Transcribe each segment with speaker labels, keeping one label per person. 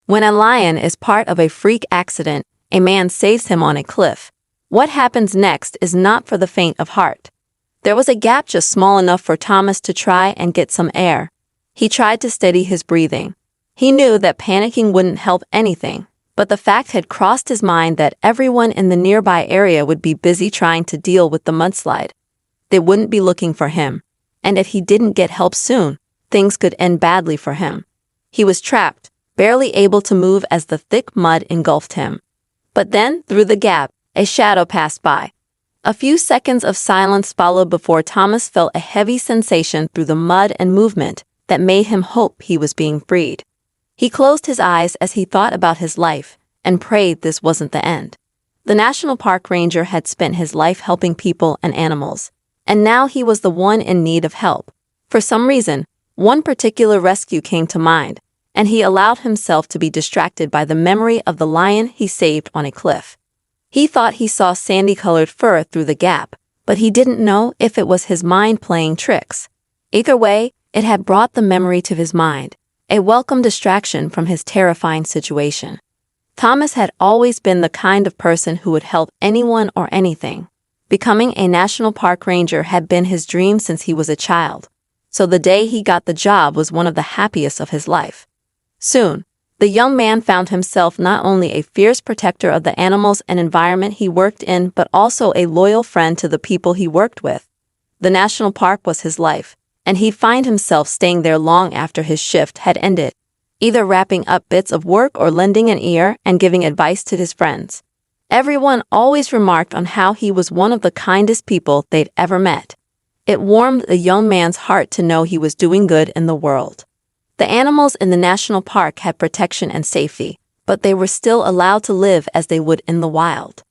Speaker 1: When a lion is part of a freak accident, a man saves him on a cliff. What happens next is not for the faint of heart. There was a gap just small enough for Thomas to try and get some air. He tried to steady his breathing. He knew that panicking wouldn't help anything, but the fact had crossed his mind that everyone in the nearby area would be busy trying to deal with the mudslide. They wouldn't be looking for him, and if he didn't get help soon, things could end badly for him. He was trapped, barely able to move as the thick mud engulfed him. But then, through the gap, a shadow passed by. A few seconds of silence followed before Thomas felt a heavy sensation through the mud and movement that made him hope he was being freed. He closed his eyes as he thought about his life and prayed this wasn't the end. The National Park Ranger had spent his life helping people and animals, and now he was the one in need of help. For some reason, one particular rescue came to mind, and he allowed himself to be distracted by the memory of the lion he saved on a cliff. He thought he saw sandy-colored fur through the gap, but he didn't know if it was his mind playing tricks. Either way, it had brought the memory to his mind, a welcome distraction from his terrifying situation. Thomas had always been the kind of person who would help anyone or anything. Becoming a National Park Ranger had been his dream since he was a child, so the day he got the job was one of the happiest of his life. Soon, the young man found himself not only a fierce protector of the animals and environment he worked in, but also a loyal friend to the people he worked with. The national park was his life, and he'd find himself staying there long after his shift had ended, either wrapping up bits of work or lending an ear and giving advice to his friends. Everyone always remarked on how he was one of the kindest people they'd ever met. It warmed the young man's heart to know he was doing good in the world. The animals in the national park had protection and safety, but they were still allowed to live as they would in the wild.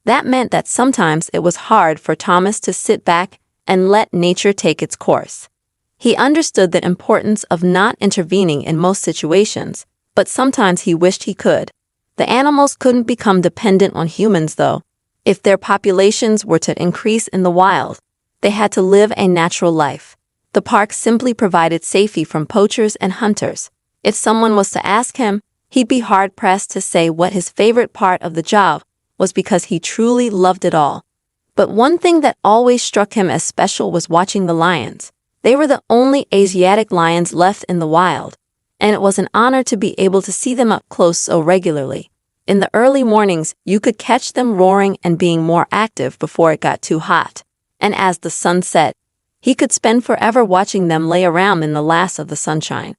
Speaker 1: That meant that sometimes it was hard for Thomas to sit back and let nature take its course. He understood the importance of not intervening in most situations, but sometimes he wished he could. The animals couldn't become dependent on humans, though. If their populations were to increase in the wild, they had to live a natural life. The park simply provided safety from poachers and hunters. If someone was to ask him, he'd be hard-pressed to say what his favorite part of the job was because he truly loved it all. But one thing that always struck him as special was watching the lions. They were the only Asiatic lions left in the wild, and it was an honor to be able to see them up close so regularly. In the early mornings, you could catch them roaring and being more active before it got too hot. And as the sun set, he could spend forever watching them lay around in the last of the sunshine.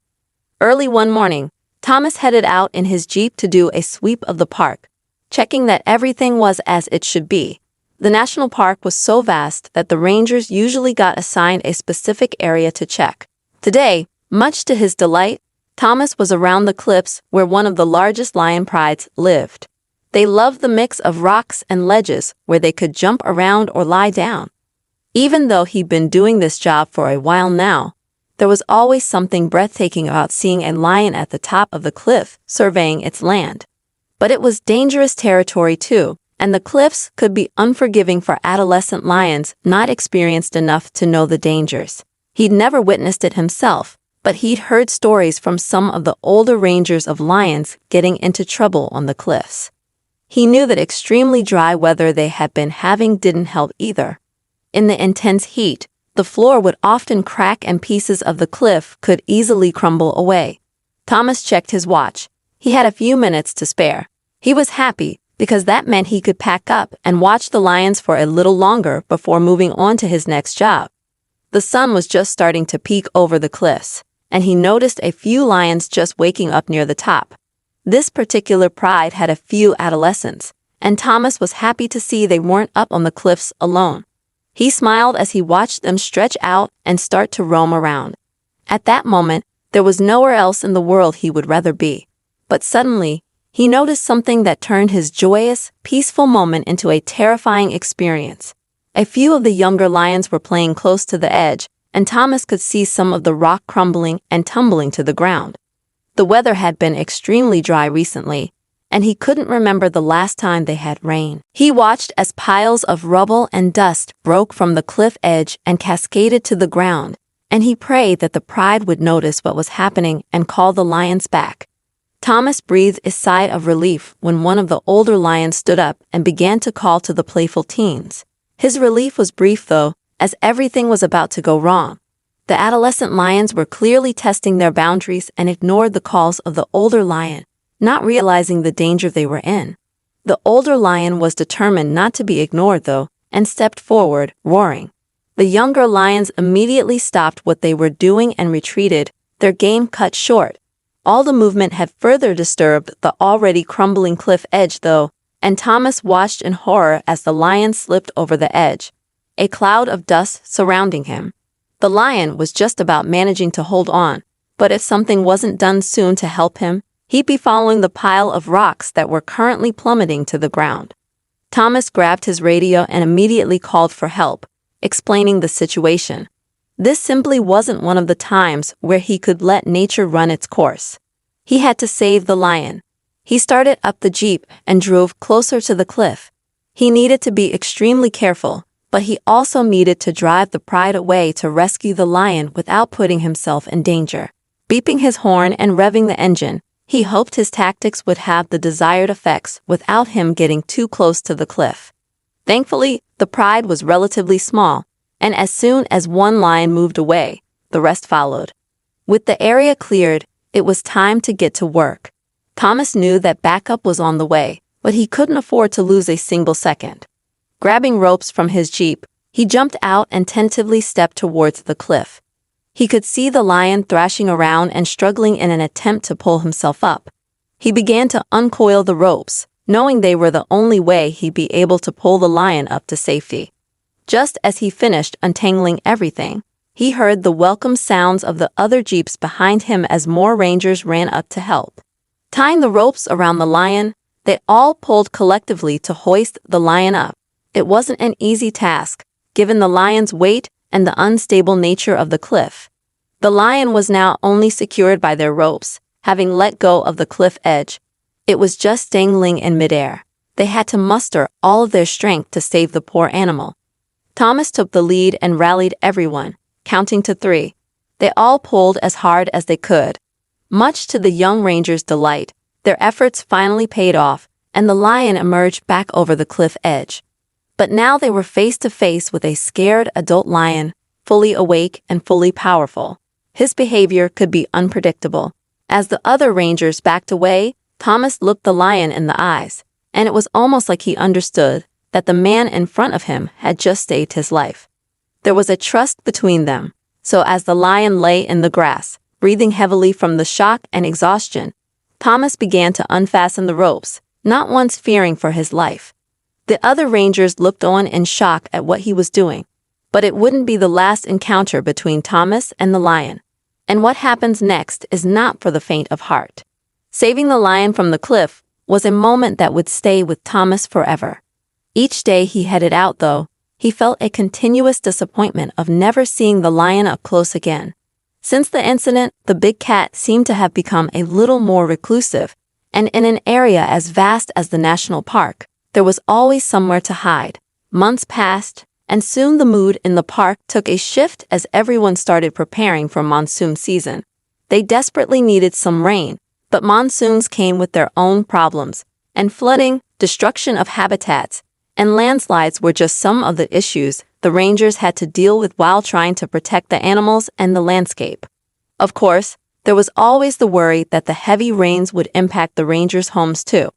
Speaker 1: Early one morning, Thomas headed out in his Jeep to do a sweep of the park, checking that everything was as it should be. The national park was so vast that the rangers usually got assigned a specific area to check. Today, much to his delight, Thomas was around the cliffs where one of the largest lion prides lived. They loved the mix of rocks and ledges where they could jump around or lie down. Even though he'd been doing this job for a while now, there was always something breathtaking about seeing a lion at the top of the cliff surveying its land. But it was dangerous territory too, and the cliffs could be unforgiving for adolescent lions not experienced enough to know the dangers. He'd never witnessed it himself, but he'd heard stories from some of the older rangers of lions getting into trouble on the cliffs. He knew that extremely dry weather they had been having didn't help either. In the intense heat, the floor would often crack and pieces of the cliff could easily crumble away. Thomas checked his watch. He had a few minutes to spare. He was happy because that meant he could pack up and watch the lions for a little longer before moving on to his next job. The sun was just starting to peek over the cliffs, and he noticed a few lions just waking up near the top. This particular pride had a few adolescents, and Thomas was happy to see they weren't up on the cliffs alone. He smiled as he watched them stretch out and start to roam around. At that moment, there was nowhere else in the world he would rather be. But suddenly, he noticed something that turned his joyous, peaceful moment into a terrifying experience. A few of the younger lions were playing close to the edge, and Thomas could see some of the rock crumbling and tumbling to the ground. The weather had been extremely dry recently, and he couldn't remember the last time they had rain. He watched as piles of rubble and dust broke from the cliff edge and cascaded to the ground, and he prayed that the pride would notice what was happening and call the lions back. Thomas breathed a sigh of relief when one of the older lions stood up and began to call to the playful teens. His relief was brief though, as everything was about to go wrong. The adolescent lions were clearly testing their boundaries and ignored the calls of the older lion, not realizing the danger they were in. The older lion was determined not to be ignored though, and stepped forward, roaring. The younger lions immediately stopped what they were doing and retreated, their game cut short. All the movement had further disturbed the already crumbling cliff edge though, and Thomas watched in horror as the lion slipped over the edge, a cloud of dust surrounding him. The lion was just about managing to hold on, but if something wasn't done soon to help him, he'd be following the pile of rocks that were currently plummeting to the ground. Thomas grabbed his radio and immediately called for help, explaining the situation. This simply wasn't one of the times where he could let nature run its course. He had to save the lion. He started up the jeep and drove closer to the cliff. He needed to be extremely careful, but he also needed to drive the pride away to rescue the lion without putting himself in danger. Beeping his horn and revving the engine, he hoped his tactics would have the desired effects without him getting too close to the cliff. Thankfully, the pride was relatively small, and as soon as one lion moved away, the rest followed. With the area cleared, it was time to get to work. Thomas knew that backup was on the way, but he couldn't afford to lose a single second. Grabbing ropes from his jeep, he jumped out and tentatively stepped towards the cliff. He could see the lion thrashing around and struggling in an attempt to pull himself up. He began to uncoil the ropes, knowing they were the only way he'd be able to pull the lion up to safety. Just as he finished untangling everything, he heard the welcome sounds of the other jeeps behind him as more rangers ran up to help. Tying the ropes around the lion, they all pulled collectively to hoist the lion up. It wasn't an easy task, given the lion's weight and the unstable nature of the cliff. The lion was now only secured by their ropes, having let go of the cliff edge. It was just dangling in midair. They had to muster all of their strength to save the poor animal. Thomas took the lead and rallied everyone, counting to 3. They all pulled as hard as they could. Much to the young ranger's delight, their efforts finally paid off, and the lion emerged back over the cliff edge. But now they were face to face with a scared adult lion, fully awake and fully powerful. His behavior could be unpredictable. As the other rangers backed away, Thomas looked the lion in the eyes, and it was almost like he understood that the man in front of him had just saved his life. There was a trust between them, so as the lion lay in the grass, breathing heavily from the shock and exhaustion, Thomas began to unfasten the ropes, not once fearing for his life. The other rangers looked on in shock at what he was doing, but it wouldn't be the last encounter between Thomas and the lion. And what happens next is not for the faint of heart. Saving the lion from the cliff was a moment that would stay with Thomas forever. Each day he headed out, though, he felt a continuous disappointment of never seeing the lion up close again. Since the incident, the big cat seemed to have become a little more reclusive, and in an area as vast as the national park, there was always somewhere to hide. Months passed, and soon the mood in the park took a shift as everyone started preparing for monsoon season. They desperately needed some rain, but monsoons came with their own problems, and flooding, destruction of habitats, and landslides were just some of the issues the rangers had to deal with while trying to protect the animals and the landscape. Of course, there was always the worry that the heavy rains would impact the rangers' homes too.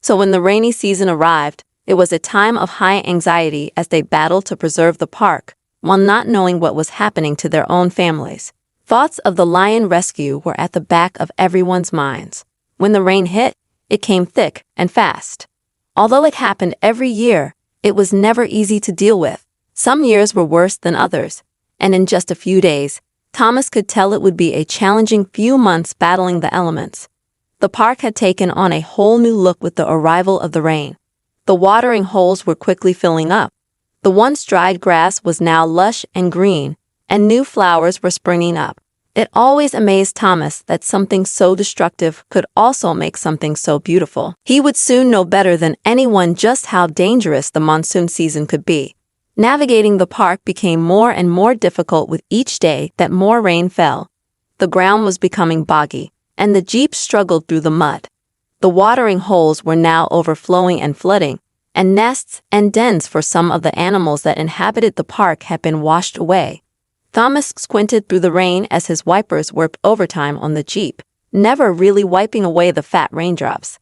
Speaker 1: So when the rainy season arrived, it was a time of high anxiety as they battled to preserve the park, while not knowing what was happening to their own families. Thoughts of the lion rescue were at the back of everyone's minds. When the rain hit, it came thick and fast. Although it happened every year, it was never easy to deal with. Some years were worse than others, and in just a few days, Thomas could tell it would be a challenging few months battling the elements. The park had taken on a whole new look with the arrival of the rain. The watering holes were quickly filling up. The once dried grass was now lush and green, and new flowers were springing up. It always amazed Thomas that something so destructive could also make something so beautiful. He would soon know better than anyone just how dangerous the monsoon season could be. Navigating the park became more and more difficult with each day that more rain fell. The ground was becoming boggy, and the Jeep struggled through the mud. The watering holes were now overflowing and flooding, and nests and dens for some of the animals that inhabited the park had been washed away. Thomas squinted through the rain as his wipers worked overtime on the Jeep, never really wiping away the fat raindrops.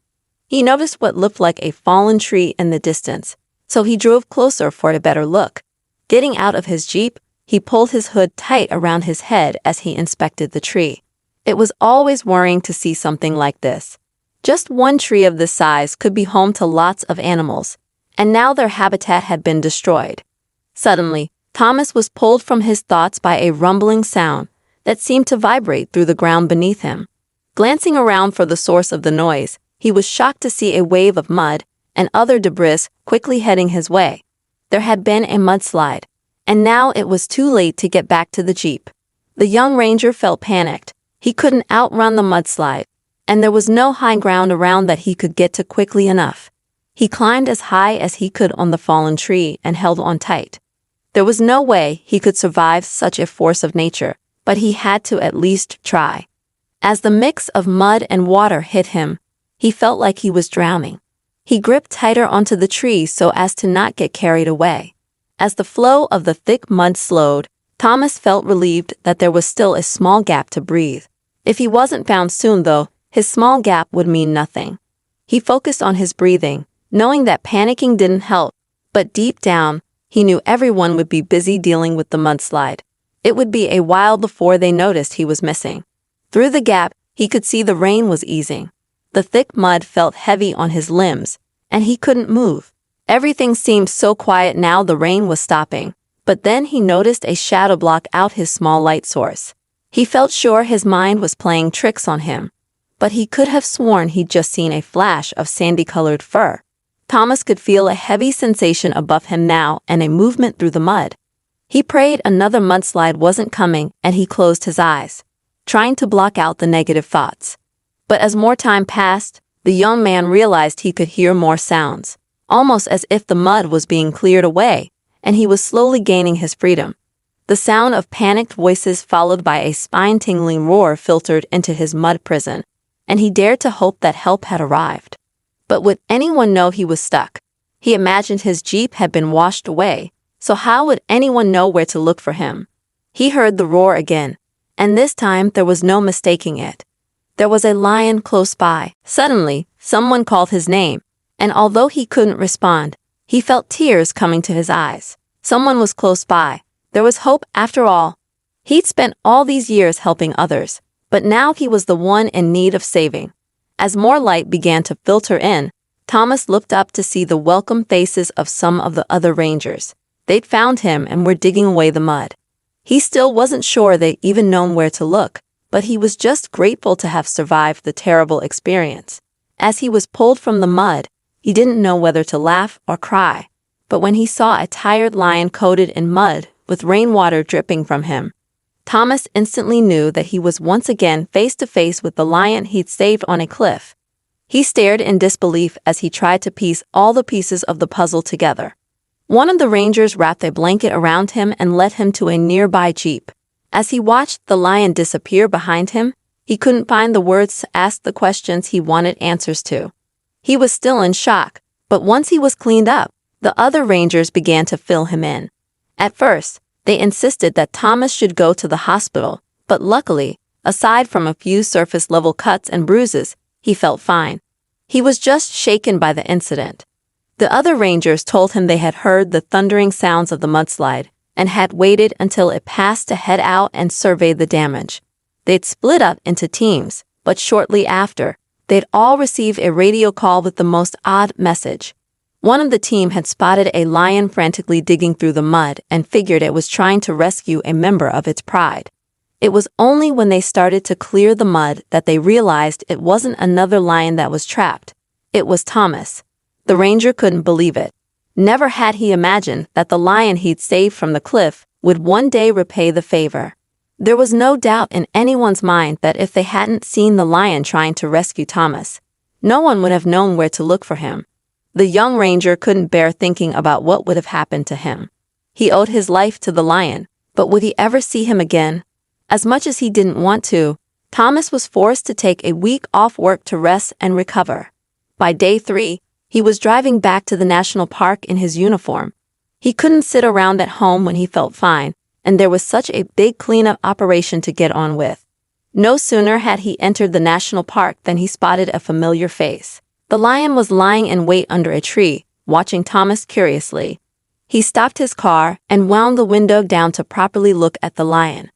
Speaker 1: He noticed what looked like a fallen tree in the distance, so he drove closer for a better look. Getting out of his Jeep, he pulled his hood tight around his head as he inspected the tree. It was always worrying to see something like this. Just one tree of this size could be home to lots of animals, and now their habitat had been destroyed. Suddenly, Thomas was pulled from his thoughts by a rumbling sound that seemed to vibrate through the ground beneath him. Glancing around for the source of the noise, he was shocked to see a wave of mud and other debris quickly heading his way. There had been a mudslide, and now it was too late to get back to the Jeep. The young ranger felt panicked. He couldn't outrun the mudslide, and there was no high ground around that he could get to quickly enough. He climbed as high as he could on the fallen tree and held on tight. There was no way he could survive such a force of nature, but he had to at least try. As the mix of mud and water hit him, he felt like he was drowning. He gripped tighter onto the tree so as to not get carried away. As the flow of the thick mud slowed, Thomas felt relieved that there was still a small gap to breathe. If he wasn't found soon, though, his small gap would mean nothing. He focused on his breathing, knowing that panicking didn't help, but deep down, he knew everyone would be busy dealing with the mudslide. It would be a while before they noticed he was missing. Through the gap, he could see the rain was easing. The thick mud felt heavy on his limbs, and he couldn't move. Everything seemed so quiet now the rain was stopping, but then he noticed a shadow block out his small light source. He felt sure his mind was playing tricks on him, but he could have sworn he'd just seen a flash of sandy-colored fur. Thomas could feel a heavy sensation above him now and a movement through the mud. He prayed another mudslide wasn't coming, and he closed his eyes, trying to block out the negative thoughts. But as more time passed, the young man realized he could hear more sounds, almost as if the mud was being cleared away, and he was slowly gaining his freedom. The sound of panicked voices followed by a spine-tingling roar filtered into his mud prison, and he dared to hope that help had arrived. But would anyone know he was stuck? He imagined his Jeep had been washed away, so how would anyone know where to look for him? He heard the roar again, and this time there was no mistaking it. There was a lion close by. Suddenly, someone called his name, and although he couldn't respond, he felt tears coming to his eyes. Someone was close by. There was hope after all. He'd spent all these years helping others, but now he was the one in need of saving. As more light began to filter in, Thomas looked up to see the welcome faces of some of the other rangers. They'd found him and were digging away the mud. He still wasn't sure they'd even known where to look, but he was just grateful to have survived the terrible experience. As he was pulled from the mud, he didn't know whether to laugh or cry. But when he saw a tired lion coated in mud, with rainwater dripping from him, Thomas instantly knew that he was once again face to face with the lion he'd saved on a cliff. He stared in disbelief as he tried to piece all the pieces of the puzzle together. One of the rangers wrapped a blanket around him and led him to a nearby Jeep. As he watched the lion disappear behind him, he couldn't find the words to ask the questions he wanted answers to. He was still in shock, but once he was cleaned up, the other rangers began to fill him in. At first, they insisted that Thomas should go to the hospital, but luckily, aside from a few surface-level cuts and bruises, he felt fine. He was just shaken by the incident. The other rangers told him they had heard the thundering sounds of the mudslide and had waited until it passed to head out and survey the damage. They'd split up into teams, but shortly after, they'd all receive a radio call with the most odd message. One of the team had spotted a lion frantically digging through the mud and figured it was trying to rescue a member of its pride. It was only when they started to clear the mud that they realized it wasn't another lion that was trapped. It was Thomas. The ranger couldn't believe it. Never had he imagined that the lion he'd saved from the cliff would one day repay the favor. There was no doubt in anyone's mind that if they hadn't seen the lion trying to rescue Thomas, no one would have known where to look for him. The young ranger couldn't bear thinking about what would have happened to him. He owed his life to the lion, but would he ever see him again? As much as he didn't want to, Thomas was forced to take a week off work to rest and recover. By day 3, he was driving back to the national park in his uniform. He couldn't sit around at home when he felt fine, and there was such a big cleanup operation to get on with. No sooner had he entered the national park than he spotted a familiar face. The lion was lying in wait under a tree, watching Thomas curiously. He stopped his car and wound the window down to properly look at the lion.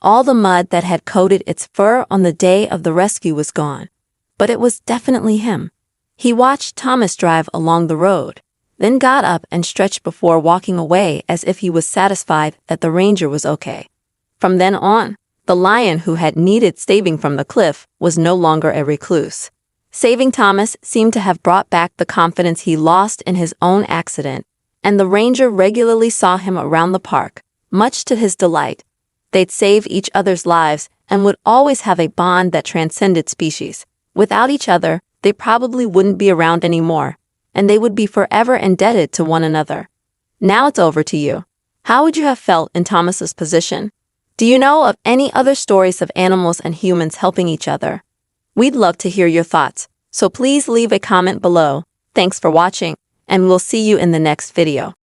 Speaker 1: All the mud that had coated its fur on the day of the rescue was gone. But it was definitely him. He watched Thomas drive along the road, then got up and stretched before walking away as if he was satisfied that the ranger was okay. From then on, the lion who had needed saving from the cliff was no longer a recluse. Saving Thomas seemed to have brought back the confidence he lost in his own accident, and the ranger regularly saw him around the park, much to his delight. They'd save each other's lives and would always have a bond that transcended species. Without each other, they probably wouldn't be around anymore, and they would be forever indebted to one another. Now it's over to you. How would you have felt in Thomas's position? Do you know of any other stories of animals and humans helping each other? We'd love to hear your thoughts, so please leave a comment below. Thanks for watching, and we'll see you in the next video.